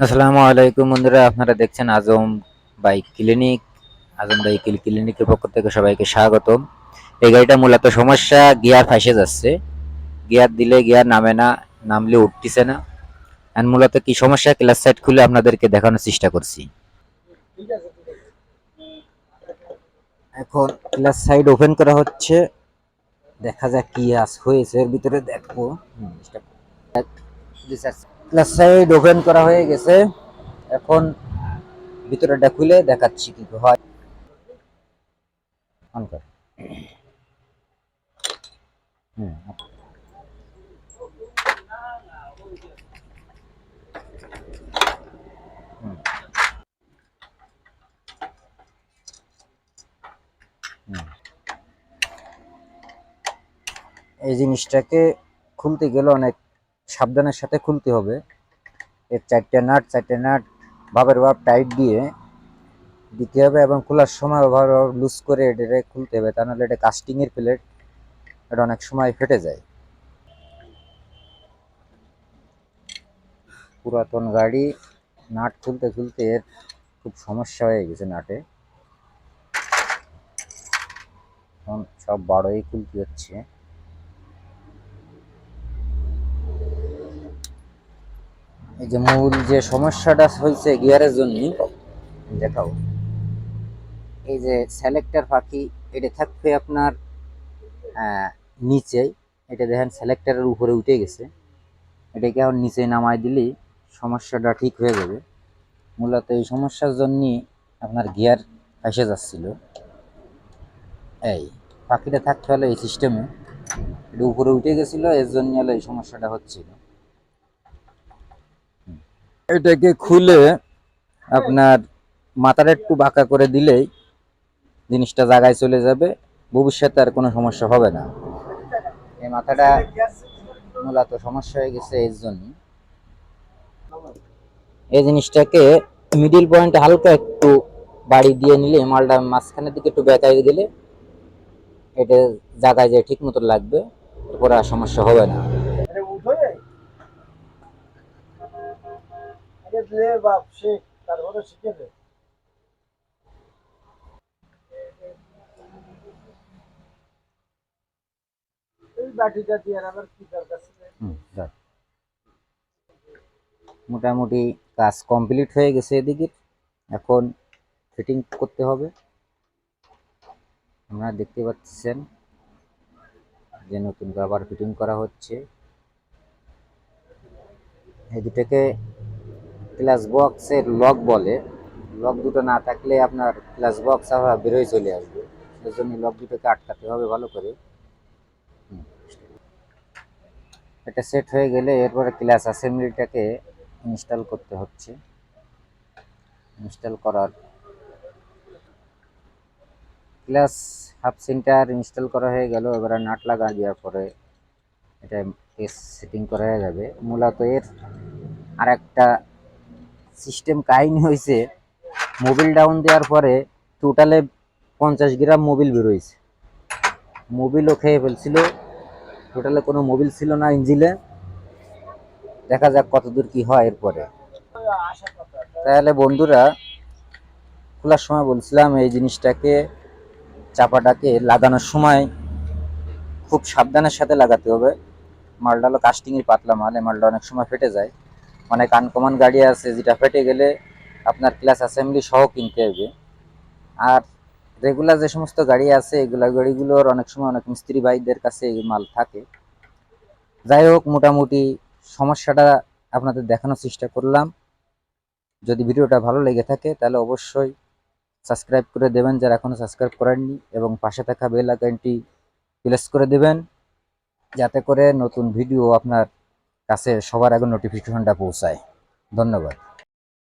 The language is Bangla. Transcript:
আসসালামু আলাইকুম বন্ধুরা, আপনারা দেখছেন আজম বাইক ক্লিনিক। আজম বাইক ক্লিনিকের পক্ষ থেকে সবাইকে স্বাগতম। এই গাড়িটা মূলত সমস্যা গিয়ার ফাঁসে যাচ্ছে, গিয়ার দিলে গিয়ার নামে না, নামলে উঠতেছে না। আর মূলত কি সমস্যা, ক্লাস সাইড খুলে আপনাদেরকে দেখানোর চেষ্টা করছি। এখন ক্লাস সাইড ওপেন করা হচ্ছে, দেখা যাক কি হয়েছে এর ভিতরে, দেখবো। ক্লাস সাইড ওপেন করা হয়ে গেছে, এখন ভিতরেটা খুলে দেখাচ্ছি কি হয়। অন কর। হুম, হুম, হুম। এই জিনিসটাকে খুলতে গেলে অনেক সাবধানের সাথে খুলতে হবে। এর চারটে নাট ভাবের ভাব টাইট দিয়ে দিতে হবে, এবং খোলার সময় ভাবে লুজ করে এটা খুলতে হবে, তা নাহলে এটা কাস্টিং এর প্লেট, এটা অনেক সময় ফেটে যায়। পুরাতন গাড়ি, নাট খুলতে খুলতে এর খুব সমস্যা হয়ে গেছে নাটে, এখন সব বড়ই খুলতে হচ্ছে। এই যে মূল যে সমস্যাটা হয়েছে গিয়ারের জন্য, দেখাও। এই যে সেলেক্টর পাখি, এটা থাকবে আপনার নিচেই, এটা দেখেন সেলেক্টরের উপরে উঠে গেছে, এটাকে এখন নিচে নামাই দিলেই সমস্যাটা ঠিক হয়ে যাবে। মূলত এই সমস্যার জন্যই আপনার গিয়ার ফেসে যাচ্ছিল। এই পাখিটা থাকতে হলে এই সিস্টেমে এটা উপরে উঠে গেছিল, এর জন্য হলো এই সমস্যাটা হচ্ছিল। এটাকে খুলে আপনার মাথাটা একটু বাঁকা করে দিলেই জিনিসটা জায়গায় চলে যাবে, ভবিষ্যতে আর কোনো সমস্যা হবে না। এই মাথাটা মূলত সমস্যা হয়ে গেছে এর জন্য। এই জিনিসটাকে মিডিল পয়েন্টে হালকা একটু বাড়ি দিয়ে নিলে, মালটা মাঝখানের দিকে একটু বেঁকাই দিলে এটা জায়গায় যে ঠিক মতো লাগবে, এরপরে আর সমস্যা হবে না। মোটামুটি কাজ কমপ্লিট হয়ে গেছে এদিকে, এখন ফিটিং করতে হবে। আপনারা দেখতে পাচ্ছেন যে নতুন আবার ফিটিং করা হচ্ছে। এই দুটাকে ক্লাস বক্সের লক বলে, লক দুটো না থাকলে আপনার ক্লাস বক্স আবার বেরোয় চলে আসবে, সেই জন্য লক দুটোকে আটকাতে হবে ভালো করে। এটা সেট হয়ে গেলে এরপরে ক্লাস অ্যাসেম্বলিটাকে ইনস্টল করতে হচ্ছে। ইনস্টল করার ক্লাস হাফ সেন্টার ইনস্টল করা হয়ে গেল, এবারে নাট লাগা দেওয়ার পরে এটা কেস সেটিং করা হয়ে যাবে। মূলত এর আর একটা সিস্টেম কাহিনী হয়েছে, মোবিল ডাউন দেওয়ার পরে টোটালে 50 গ্রাম মোবিল বেরোইছে, মোবিলও খেয়ে ফেলছিল, টোটালে কোনো মোবিল ছিল না ইঞ্জিনে। দেখা যাক কতদূর কি হয় এরপরে। তাহলে বন্ধুরা, খোলার সময় বলছিলাম এই জিনিসটাকে, চাপাটাকে লাগানোর সময় খুব সাবধানের সাথে লাগাতে হবে। মালটা হলো কাস্টিংয়ের পাতলা মাল, এই মালটা অনেক সময় ফেটে যায়। অনেক আনকমন গাড়ি আছে যেটা ফেটে গেলে আপনার ক্লাস অ্যাসেম্বলি সহ কিনতে হবে। আর রেগুলার যে সমস্ত গাড়ি আছে, এগুলা গাড়িগুলোর অনেক সময় অনেক মিস্ত্রি ভাইদের কাছে এই মাল থাকে। যাই হোক, মোটামুটি সমস্যাটা আপনাদের দেখানোর চেষ্টা করলাম। যদি ভিডিওটা ভালো লেগে থাকে তাহলে অবশ্যই সাবস্ক্রাইব করে দেবেন যারা এখনও সাবস্ক্রাইব করেননি, এবং পাশে থাকা বেল আইকনটি প্রেস করে দেবেন, যাতে করে নতুন ভিডিও আপনার কাছে সবার আগে নোটিফিকেশনটা পৌঁছায়। ধন্যবাদ।